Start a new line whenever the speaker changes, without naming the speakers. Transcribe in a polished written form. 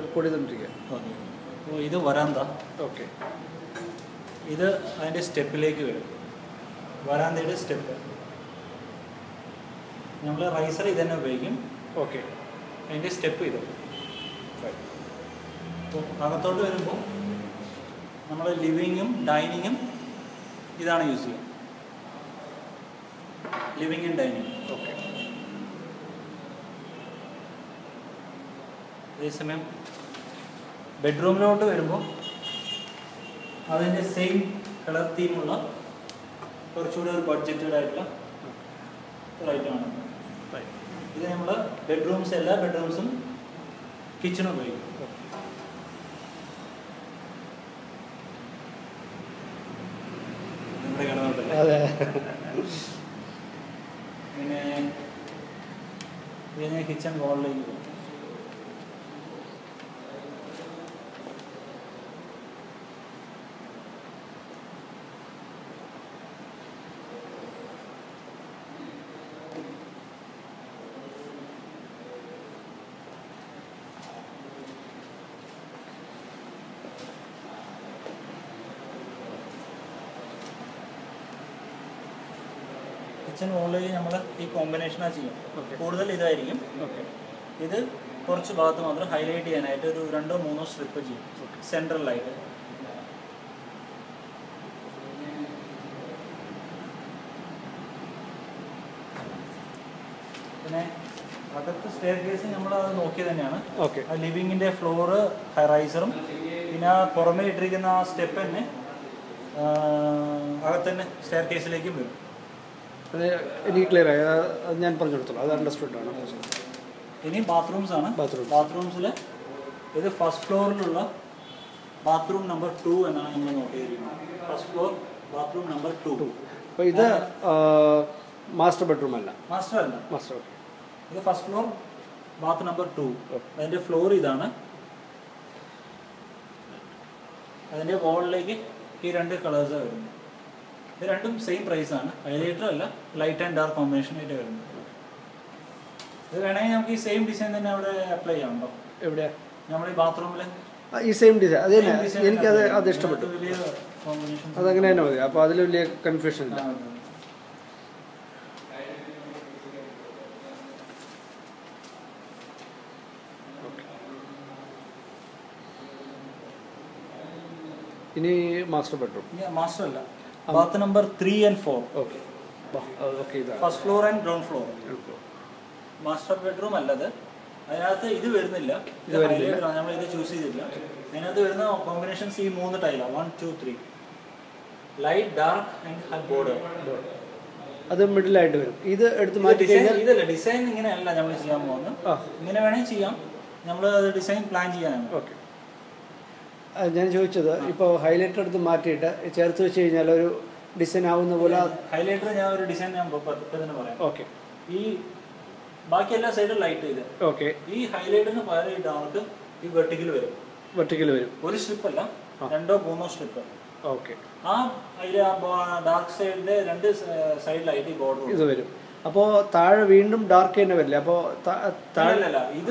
Record ചെയ്തുകൊണ്ടിരിക്കുക.
Okay. അപ്പോൾ ഇത് വരാന്ത.
ഓക്കെ.
ഇത് അതിൻ്റെ സ്റ്റെപ്പിലേക്ക് വരും. വരാന്തയുടെ സ്റ്റെപ്പ് നമ്മൾ റൈസർ ഇത് തന്നെ ഉപയോഗിക്കും.
ഓക്കെ.
അതിൻ്റെ സ്റ്റെപ്പ് ഇത്. അപ്പോൾ അകത്തോട്ട് വരുമ്പോൾ നമ്മൾ ലിവിങ്ങും ഡൈനിങ്ങും ഇതാണ് യൂസ് ചെയ്യുക. Living and dining.
ഓക്കെ.
അതേസമയം ബെഡ്റൂമിലോട്ട് വരുമ്പോൾ അതിൻ്റെ സെയിം കളർ തീമുള്ള കുറച്ചുകൂടെ ഒരു ബഡ്ജറ്റഡ് ആയിട്ടുള്ള ഒരു ഐറ്റമാണ്. ഇത് നമ്മൾ ബെഡ്റൂംസ് എല്ലാ ബെഡ്റൂംസും കിച്ചണും ഉപയോഗിക്കും. നമ്മുടെ കിടന്നോട്ടല്ലേ.
അതെ.
പിന്നെ ഇത് കിച്ചൺ വാളിലേക്ക് പോകും. കിച്ചൺ വോളിലേക്ക് നമ്മൾ ഈ കോമ്പിനേഷനാണ് ചെയ്യും. കൂടുതൽ ഇതായിരിക്കും.
ഓക്കെ.
ഇത് കുറച്ച് ഭാഗത്ത് മാത്രം ഹൈലൈറ്റ് ചെയ്യാനായിട്ട് ഒരു 2 or 3 സ്ട്രിപ്പ് ചെയ്യും സെൻട്രലായിട്ട്. പിന്നെ അകത്ത് സ്റ്റെയർ കേസ് നമ്മൾ അത് നോക്കി തന്നെയാണ്.
ഓക്കെ.
ആ ലിവിങ്ങിൻ്റെ ഫ്ലോറ് റൈസറും പിന്നെ ആ പുറമേ ഇട്ടിരിക്കുന്ന ആ സ്റ്റെപ്പ് തന്നെ അകത്തന്നെ സ്റ്റെയർ കേസിലേക്കും വരും.
അത് എനിക്ക് ക്ലിയർ ആയി. അത് ഞാൻ പറഞ്ഞു കൊടുത്തോളൂ. അത് അണ്ടർസ്റ്റുഡ് ആണ്.
ഇനി ബാത്റൂംസ് ആണ്. ബാത്റൂംസിൽ ഇത് ഫസ്റ്റ് ഫ്ലോറിലുള്ള ബാത്റൂം നമ്പർ 2 എന്നാണ് നമ്മൾ നോട്ട് ചെയ്തിരിക്കുന്നത്. First floor bathroom number 2.
അപ്പോൾ ഇത് മാസ്റ്റർ ബെഡ്റൂം അല്ല.
മാസ്റ്റർ അല്ല.
മാസ്റ്റർ.
ഇത് ഫസ്റ്റ് ഫ്ലോർ ബാത്ത് നമ്പർ 2. അതിൻ്റെ ഫ്ലോർ ഇതാണ്. അതിൻ്റെ വാളിലേക്ക് ഈ 2 കളേഴ്സാണ് വരുന്നത്. ഇത് രണ്ടും സെയിം പ്രൈസാണ്. ഹൈലൈറ്റർ അല്ല, ലൈറ്റ് ആൻഡ് ഡാർക്ക് കോമ്പിനേഷൻ ആയിട്ട് വരുന്നത്. ഇത് വേണമെങ്കിൽ നമുക്ക് ഈ സെയിം ഡിസൈൻ തന്നെ അവിടെ അപ്ലൈ ചെയ്യാമോ?
എവിടെ?
നമ്മൾ ഈ ബാത്റൂമിൽ
ഈ സെയിം ഡിസൈൻ അത് തന്നെ. അത് ഇഷ്ടപ്പെട്ടു.
വലിയ കോമ്പിനേഷൻ
അതങ്ങനെ തന്നെ മതി. അപ്പോൾ അതിൽ വലിയ കൺഫ്യൂഷൻ ഇല്ല. ഇനി മാസ്റ്റർ ബെഡ്റൂം.
മാസ്റ്റർ അല്ല, bath number 3 and 4.
Okay. Okay. ഇതാണ്
first floor and ground floor. Master bedroom അല്ലത്. അതിനകത്ത് ഇത് വരുന്നില്ല. ഇത് നമ്മൾ ഇത് ചൂസ് ചെയ്തില്ല. അതിനകത്ത് വരുന്ന കോമ്പിനേഷൻസ് ഈ 3 ടൈലാണ്. 1, 2, 3. Light, dark and border.
അത് മിഡിലായിട്ട് വരും. ഇത് എടുത്ത് മാറ്റി കഴിഞ്ഞാൽ
ഇതല്ല ഡിസൈൻ ഇങ്ങനെയല്ല നമ്മൾ ചെയ്യാൻ പോകുന്നത്. ഇങ്ങനെ വേണമെങ്കിൽ ചെയ്യാം. നമ്മൾ അത് ഡിസൈൻ പ്ലാൻ ചെയ്യാനാണ്.
ഓക്കെ. ഞാൻ ചോദിച്ചത് ഇപ്പോൾ ഹൈലൈറ്റർ എടുത്ത് മാറ്റിയിട്ട് ചേർത്ത് വെച്ച് കഴിഞ്ഞാൽ ഒരു ഡിസൈൻ ആവുന്ന പോലെ.
ഹൈലൈറ്റർ ഞാൻ ഒരു ഡിസൈൻ ഞാൻ തന്നെ പറയാം.
ഓക്കെ.
ഈ ബാക്കി എല്ലാ സൈഡും ലൈറ്റ് ചെയ്ത്.
ഓക്കെ.
ഈ ഹൈലൈറ്ററിന് പകരം ഈ ഡാർക്ക് ഈ വെർട്ടിക്കൽ വരും. ഒരു സ്ട്രിപ്പ് അല്ല, 2 or 3 സ്ട്രിപ്പ്.
ഓക്കെ.
ആ അതിലെ ഡാർക്ക് സൈഡിന്റെ 2 സൈഡിലായിട്ട് ഈ ബോർഡർ
ഇത് വരും. അപ്പോൾ താഴെ വീണ്ടും ഡാർക്ക് തന്നെ വരില്ല. അപ്പോൾ താഴെ
ഇത്